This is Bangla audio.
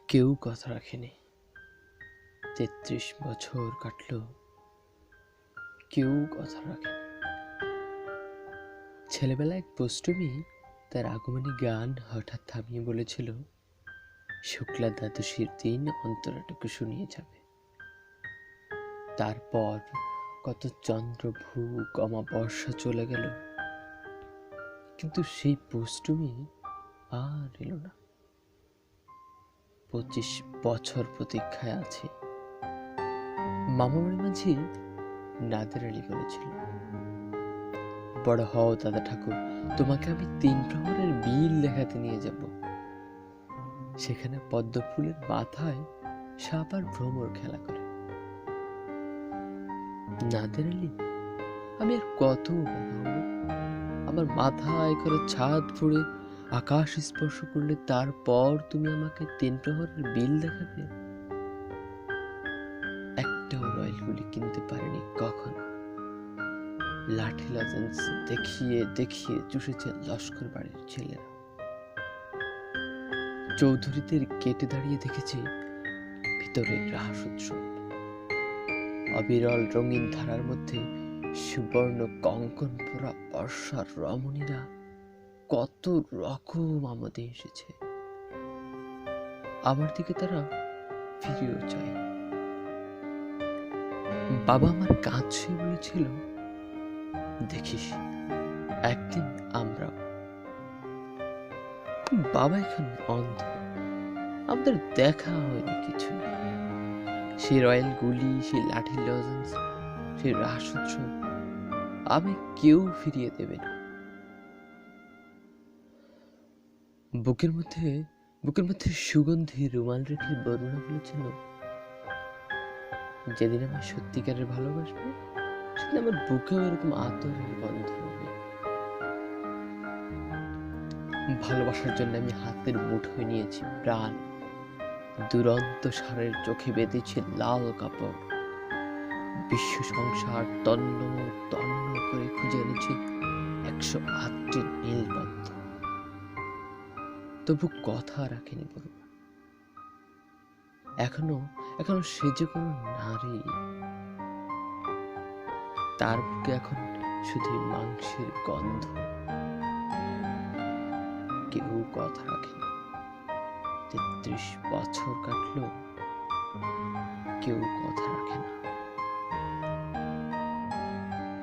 কেউ কথা রাখেনি। ৩৩ বছর কাটলো, কেউ কথা রাখেনি। ছেলেবেলা এক পৌষ্টমী তার আগমনী গান হঠাৎ থামিয়ে বলেছিল, শুক্লা দ্বাদশীর দিন অন্তরাটুকু শুনিয়ে যাবে। তারপর কত চন্দ্রভূক অমাবস্যা চলে গেল, কিন্তু সেই পৌষ্টমী আর এলো না। ২৫ বছর প্রতীক্ষায় আছে। মামাবাড়ি মাঝি নাদের আলী বলেছিল, বড় হও দাদা ঠাকুর, তোমাকে আমি ৩ প্রহরের বিল লেখাতে নিয়ে যাব। সেখানে পদ্ম ফুলের মাথায় সাপ আর ভ্রমর খেলা করে। নাদের আলী, আমি আর কত বড় হব? আমার মাথায় করে ছাদ ফুঁড়ে আকাশ স্পর্শ করলে তারপর তুমি আমাকে ৩ প্রহরের বিল দেখাবে? একটাও রয়্যাল গুলি কিনতে পারেনি কখন। লাঠি লজেন্স দেখিয়ে দেখিয়ে চুষেছে লস্কর বাড়ির ছেলেরা। চৌধুরীদের গেটে দাঁড়িয়ে দেখেছি ভিতরে রাস উৎসব। অবিরল রঙিন ধারার মধ্যে সুবর্ণ কঙ্কন পোড়া বর্ষার রমণীরা কত রকম আমোদে এসেছে। আমার দিকে তারা ফিরেও চায়। বাবা আমার কাছে বলেছিল, দেখিস একদিন আমরা। বাবা এখন অন্ধ, আমাদের দেখা হয়নি কিছু। সেই রয়্যাল গুলি, সেই লাঠি লজেন্স, সেই রাস উৎসব আমি কেউ ফিরিয়ে দেবে না। বুকের মধ্যে সুগন্ধি রুমাল রেখে বরুণা বলেছিল, যেদিন আমার সত্যিকারের ভালোবাসবে সেদিন আমার বুকেও এরকম আতরের গন্ধ হবে। ভালোবাসার জন্য আমি হাতের মুঠোয় নিয়েছি প্রাণ। দুরন্ত সারের চোখে বেঁধেছি লাল কাপড়। বিশ্ব সংসার তন্ন তন্ন করে খুঁজে এনেছি ১০৮টি নীলপদ্ম। তবু কথা রাখেনি বরুণা। এখনো সে যে কোনো নারী। তার বুকে এখন শুধু মাংসের গন্ধ। কেউ কথা রাখেনি। ৩৩ বছর কাটলো, কেউ কথা রাখে না।